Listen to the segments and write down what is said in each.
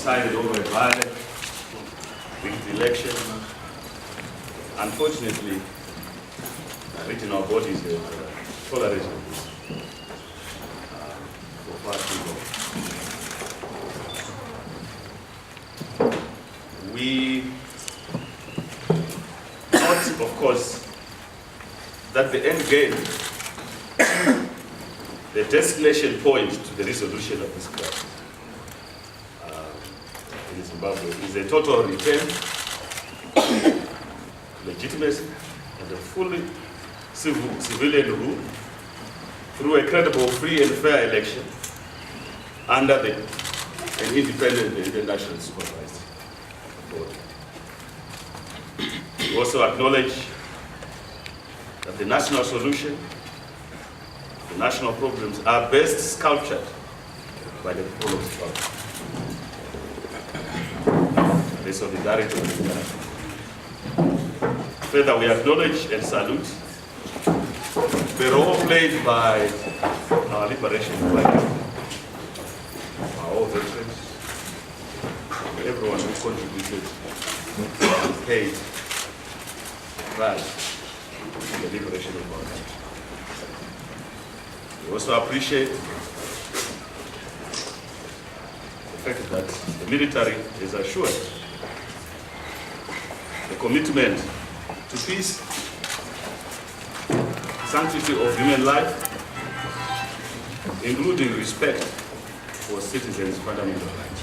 decided over a violent, rigged election. Unfortunately, regional bodies have tolerated this for far too long. We note, of course, that the end game, the destination point to the resolution of this crisis in Zimbabwe is a total return to legitimacy and a fully civilian rule through a credible, free and fair election under an independent and international supervised authority. We also acknowledge that the national solution, the national problems are best sculptured by the people of Zimbabwe. The solidarity of the international. Further, we acknowledge and salute the role played by our liberation fighters, our old veterans, everyone who contributed and paid price to the liberation of our country. We also appreciate the fact that the military is assured the commitment to peace, sanctity of human life, including respect for citizens' fundamental rights.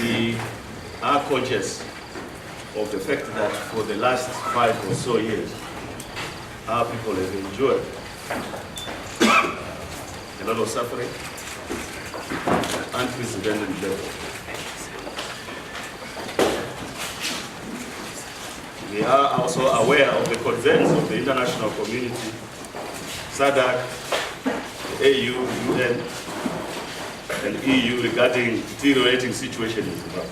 We are conscious of the fact that for the last 5 or so years, our people have endured a lot of suffering, unprecedented level. We are also aware of the concerns of the international community, SADC, the AU, UN, and EU regarding deteriorating situation in Zimbabwe.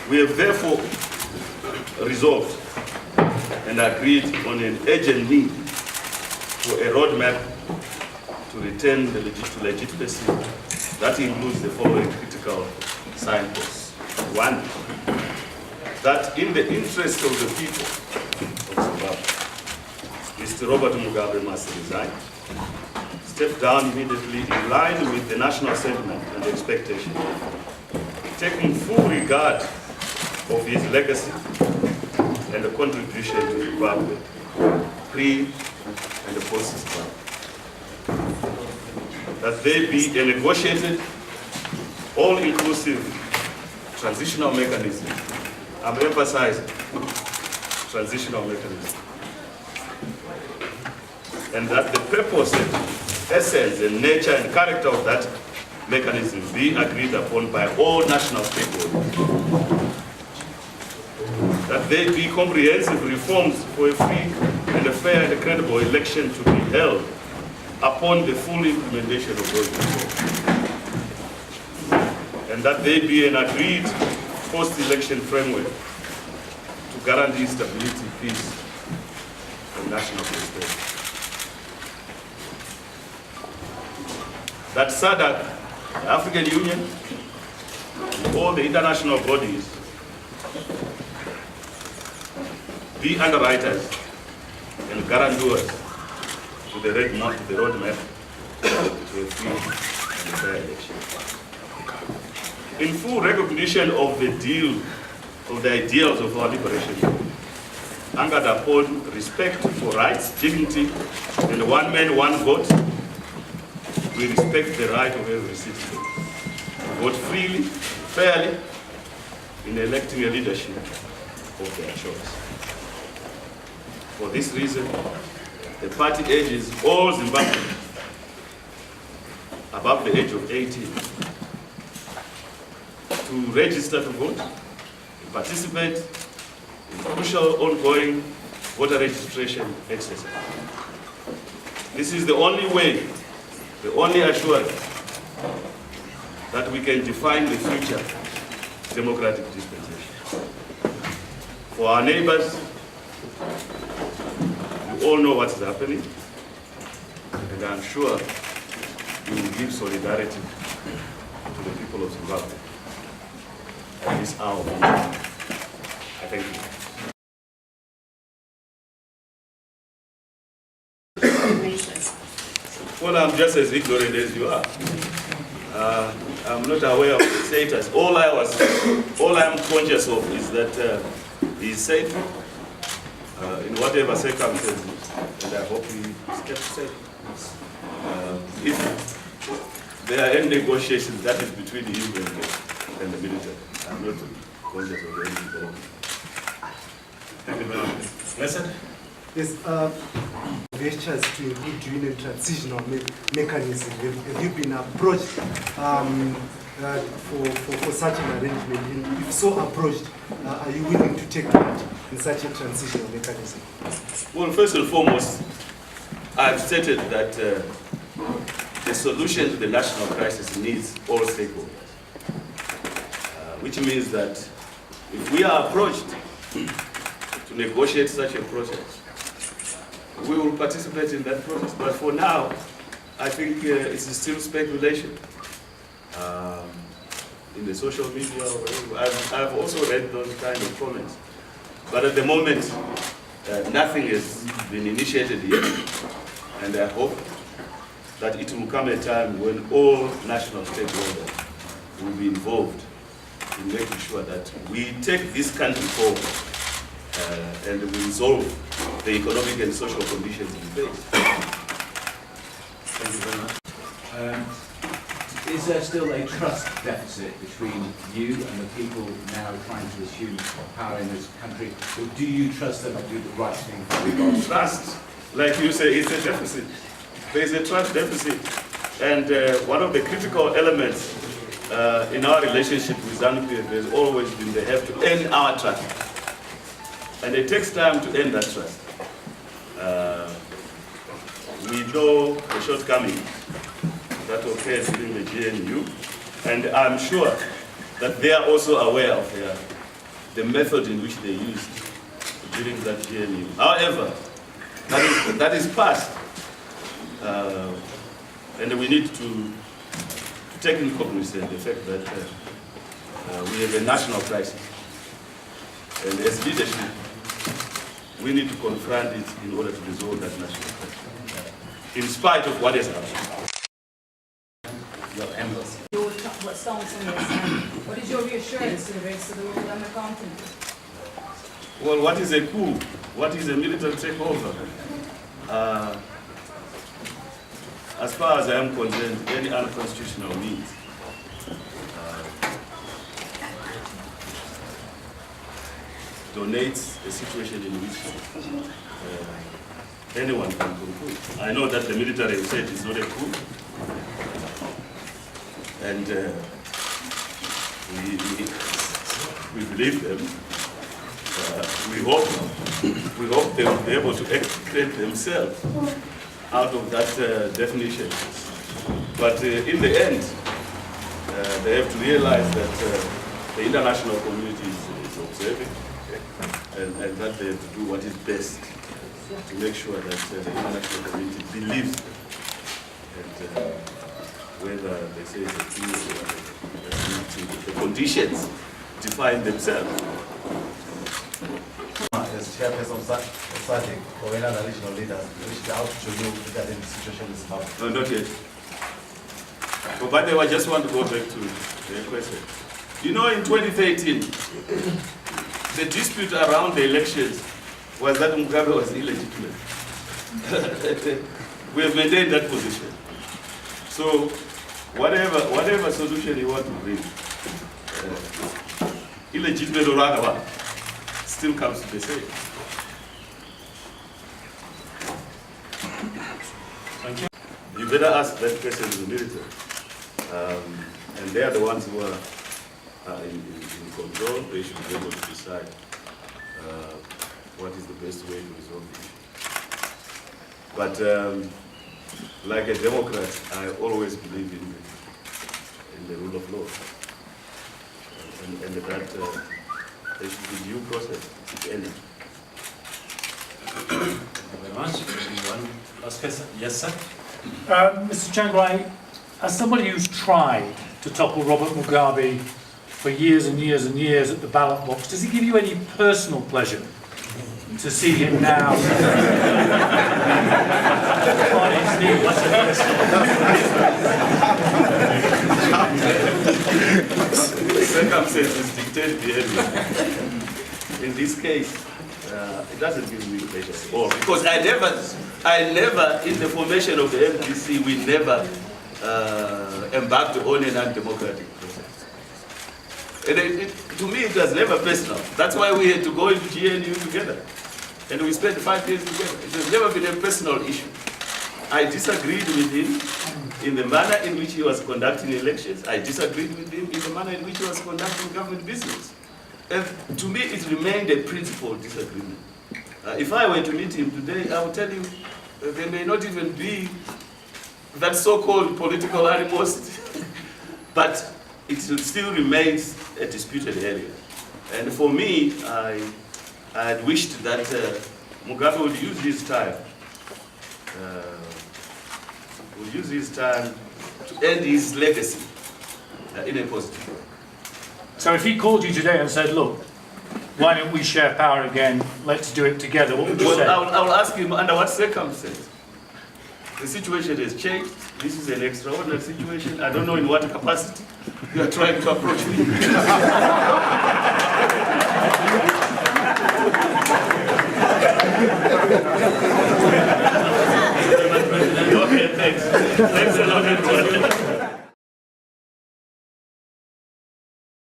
We have therefore resolved and agreed on an urgent need for a roadmap to return to legitimacy that includes the following critical signposts. 1, that in the interest of the people of Zimbabwe, Mr. Robert Mugabe must resign, step down immediately in line with the national sentiment and expectation, taking full regard of his legacy and the contribution to Zimbabwe, pre and post-Zimbabwe. That there be a negotiated, all-inclusive transitional mechanism. I'm emphasizing transitional mechanism. And that the purpose, essence, and nature and character of that mechanism be agreed upon by all national stakeholders. That there be comprehensive reforms for a free and a fair and a credible election to be held upon the full implementation of those reforms. And that there be an agreed post-election framework to guarantee stability, peace, and national prosperity. That SADC, the African Union, and all the international bodies be underwriters and guarantors to the roadmap to a free and fair election. In full recognition of the ideals of our liberation, anchored upon respect for rights, dignity, and one man, one vote, we respect the right of every citizen to vote freely, fairly, in electing a leadership of their choice. For this reason, the party urges all Zimbabweans above the age of 18 to register to vote, to participate in crucial ongoing voter registration exercise. This is the only way, the only assurance that we can define the future democratic dispensation. For our neighbors, you all know what's happening, and I'm sure you will give solidarity to the people of Zimbabwe at this hour. I thank you. Well, I'm just as ignorant as you are. I'm not aware of the status. All I'm conscious of is that he's safe in whatever circumstances, and I hope he is kept safe. If there are any negotiations, that is between him and the military. I'm not conscious of anything wrong. Thank you very much. Listen. Yes, gestures to include you in a transitional mechanism. Have you been approached for such an arrangement? And if so approached, are you willing to take part in such a transitional mechanism? Well, first and foremost, I've stated that the solution to the national crisis needs all stakeholders, which means that if we are approached to negotiate such a process, we will participate in that process. But for now, I think it's still speculation in the social media. I've also read those kind of comments. But at the moment, nothing has been initiated yet. And I hope that it will come a time when all national stakeholders will be involved in making sure that we take this country forward and we resolve the economic and social conditions in place. Thank you very much. Is there still a trust deficit between you and the people now trying to assume power in this country? Or do you trust them to do the right thing for the God? Trust, like you say, is a deficit. There is a trust deficit. And one of the critical elements in our relationship with ZANU-PF has always been they have to earn our trust. And it takes time to earn that trust. We know the shortcomings that occurred during the GNU, and I'm sure that they are also aware of the method in which they used during that GNU. However, that is past, and we need to take into cognizance the fact that we have a national crisis, and as leadership, we need to confront it in order to resolve that national crisis, in spite of what has happened. Your embassy. What stance on this? What is your reassurance to the rest of the world and the continent? Well, what is a coup? What is a military takeover? As far as I am concerned, any unconstitutional means donates a situation in which anyone can conclude. I know that the military have said it's not a coup, and we believe them. We hope they will be able to extricate themselves out of that definition. But in the end, they have to realize that the international community is observing, and that they have to do what is best to make sure that the international community believes that whether they say it's a coup or whatever, the conditions define themselves. As chairperson of SADC or any other regional leaders reached out to you regarding the situation in Zimbabwe? No, not yet. But by the way, I just want to go back to the question. You know, in 2013, the dispute around the elections was that Mugabe was illegitimate. We have maintained that position. So, whatever solution you want to bring, illegitimate or otherwise, still comes to the same. Thank you. You better ask that question to the military. And they are the ones who are in control. They should be able to decide what is the best way to resolve the issue. But like a Democrat, I always believe in the rule of law. And that there should be due process, if any. Thank you very much. One last question. Yes, sir. Mr. Tsvangirai, as somebody who's tried to topple Robert Mugabe for years and years and years at the ballot box, does it give you any personal pleasure to see him now on his knees? Circumstances dictate behavior. In this case, it doesn't give me pleasure at all, because I never, in the formation of the MDC, we never embarked on an undemocratic process. And to me, it was never personal. That's why we had to go into GNU together. And we spent 5 years together. It has never been a personal issue. I disagreed with him in the manner in which he was conducting elections. I disagreed with him in the manner in which he was conducting government business. And to me, it remained a principled disagreement. If I were to meet him today, I would tell him there may not even be that so-called political animosity, but it still remains a disputed area. And for me, I had wished that Mugabe would use his time to end his legacy in a positive way. So if he called you today and said, look, why don't we share power again, let's do it together, what would you say? I will ask him under what circumstances. The situation has changed. This is an extraordinary situation. I don't know in what capacity you are trying to approach me.